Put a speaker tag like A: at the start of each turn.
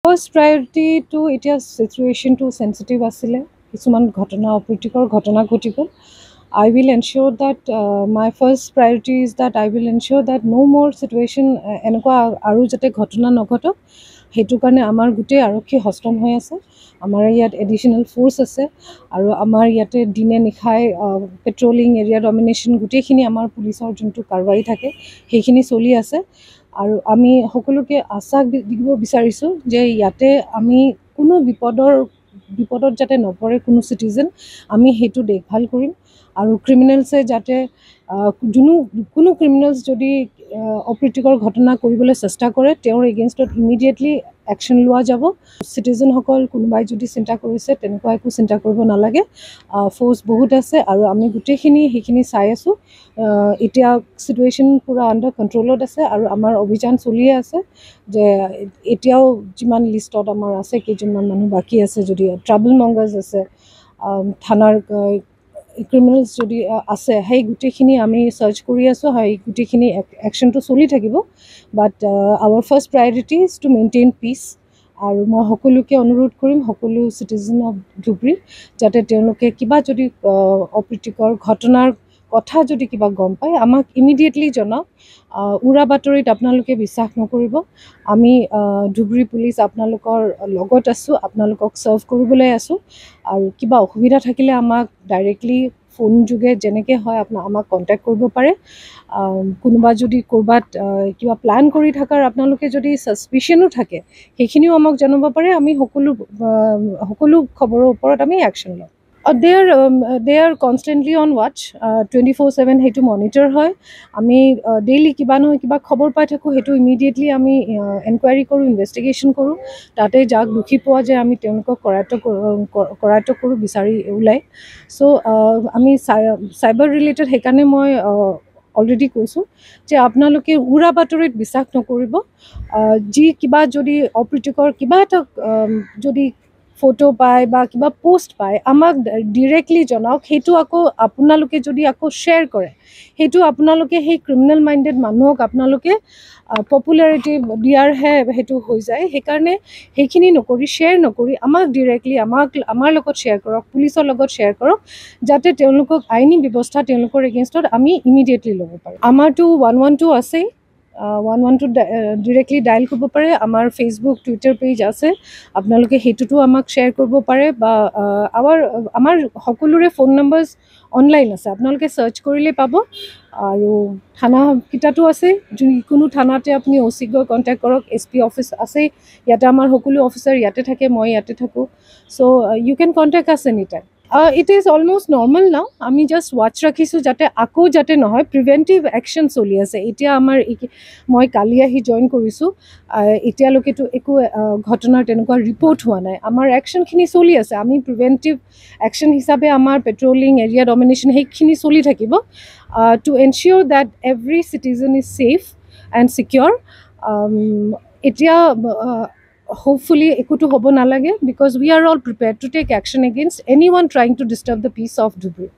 A: First priority to it is situation to sensitive asile. Kisuman ghotona apritikor ghotona ghoti gol. I will ensure that my first priority is that I will ensure that no more situation enekwa aru jate ghotona noghotok. Hetu karone amar gute arokhi hostom hoi ase. Amar yat additional force ase aru amar yate dine nikhai patrolling area domination gute khini amar police or juntu karwai thake hekhini choli ase. আৰু আমি সকলোকে আশ্বাস দিব বিচাৰিছোঁ যে ইয়াতে আমি কোনো বিপদত যাতে নপৰে কোনো চিটিজেন আমি সেইটো দেখভাল কৰিম আৰু ক্ৰিমিনেলছে যাতে কোনো ক্ৰিমিনেলছ যদি অপ্ৰীতিকৰ ঘটনা কৰিবলৈ চেষ্টা কৰে তেওঁৰ এগেইনষ্টত ইমিডিয়েটলি একশ্যন লোৱা যাব চিটিজেনসকল কোনোবাই যদি চিন্তা কৰিছে তেনেকুৱা একো চিন্তা কৰিব নালাগে ফ'ৰ্চ বহুত আছে আৰু আমি গোটেইখিনি সেইখিনি চাই আছোঁ এতিয়া চিটুৱেশ্যন পূৰা আণ্ডাৰ কণ্ট্ৰলত আছে আৰু আমাৰ অভিযান চলিয়ে আছে যে এতিয়াও যিমান লিষ্টত আমাৰ আছে কেইজনমান মানুহ বাকী আছে যদি ট্ৰাবল মংগাৰ্ছ আছে থানাৰ ক্ৰিমিনেলছ যদি আছে সেই গোটেইখিনি আমি চাৰ্চ কৰি আছোঁ সেই গোটেইখিনি একশ্যনটো চলি থাকিব but our first priority is to maintain peace আৰু মই সকলোকে অনুৰোধ কৰিম সকলো চিটিজেন অফ ধুবুৰী যাতে তেওঁলোকে কিবা যদি অপ্ৰীতিকৰ ঘটনাৰ কথা যদি কিবা গম পায় আমাক ইমিডিয়েটলি জনাওক উৰা বাতৰিত আপোনালোকে বিশ্বাস নকৰিব আমি ধুবুৰী পুলিচ আপোনালোকৰ লগত আছোঁ আপোনালোকক চাৰ্ভ কৰিবলৈ আছোঁ আৰু কিবা অসুবিধা থাকিলে আমাক ডাইৰেক্টলি ফোন যোগে যেনেকৈ হয় আমাক কণ্টেক্ট কৰিব পাৰে কোনোবা যদি ক'ৰবাত কিবা প্লান কৰি থকাৰ আপোনালোকে যদি ছাছপিশ্যনো থাকে সেইখিনিও আমাক জনাব পাৰে আমি সকলো খবৰৰ ওপৰত আমি একশ্যন ল'ম they are constantly on watch 24/7 হেতু মনিটৰ হয় আমি ডেইলি কিবা নহয় কিবা খবৰ পাই থাকোঁ হেতু ইমিডিয়েটলি আমি এনকুৱাৰী কৰোঁ ইনভেষ্টিগেশ্যন কৰোঁ তাতে যাক দুখী পোৱা যায় আমি তেওঁলোকক কৰায়ত্ব কৰোঁ বিচাৰি ওলাই সো আমি সাইবাৰ ৰিলেটেড সেইকাৰণে মই অলৰেডি কৈছোঁ যে আপোনালোকে উৰা বাতৰিত বিশ্বাস নকৰিব যি কিবা যদি অপ্ৰীতিকৰ কিবা এটা যদি ফটো পায় বা কিবা পোষ্ট পায় আমাক ডিৰেক্টলি জনাওক সেইটো আকৌ আপোনালোকে যদি আকৌ শ্বেয়াৰ কৰে সেইটো আপোনালোকে সেই ক্ৰিমিনেল মাইণ্ডেড মানুহক আপোনালোকে পপুলাৰিটি দিয়াৰহে সেইটো হৈ যায় সেইকাৰণে সেইখিনি নকৰি শ্বেয়াৰ নকৰি আমাক ডিৰেক্টলি আমাৰ লগত শ্বেয়াৰ কৰক পুলিচৰ লগত শ্বেয়াৰ কৰক যাতে তেওঁলোকক আইনী ব্যৱস্থা তেওঁলোকৰ এগেইনষ্টত আমি ইমিডিয়েটলি ল'ব পাৰোঁ আমাৰতো 112 আছেই 112 ডিৰেক্টলি ডায়েল কৰিব পাৰে আমাৰ ফেচবুক টুইটাৰ পেজ আছে আপোনালোকে সেইটোতো আমাক শ্বেয়াৰ কৰিব পাৰে বা আমাৰ সকলোৰে ফোন নম্বৰছ অনলাইন আছে আপোনালোকে চাৰ্চ কৰিলে পাব আৰু থানাকেইটাতো আছে যিকোনো থানাতে আপুনি অ'চিক গৈ কণ্টেক্ট কৰক SP অফিচ আছে ইয়াতে আমাৰ সকলো অফিচাৰ ইয়াতে থাকে মই ইয়াতে থাকোঁ চ' ইউ কেন কণ্টেক্ট আছ any time it is almost normal now আমি জাষ্ট ৱাচ ৰাখিছোঁ যাতে আকৌ যাতে নহয় প্ৰিভেণ্টিভ একশ্যন চলি আছে এতিয়া আমাৰ মই কালি আহি জইন কৰিছোঁ এতিয়ালৈকেতো একো ঘটনাৰ তেনেকুৱা ৰিপৰ্ট হোৱা নাই আমাৰ একশ্যনখিনি চলি আছে আমি প্ৰিভেণ্টিভ একশ্যন হিচাপে আমাৰ পেট্ৰলিং এৰিয়া ডমিনেশ্যন সেইখিনি চলি থাকিব to ensure that every citizen is safe and secure এতিয়া hopefully ekutu hobo nalage because we are all prepared to take action against anyone trying to disturb the peace of Dhubri.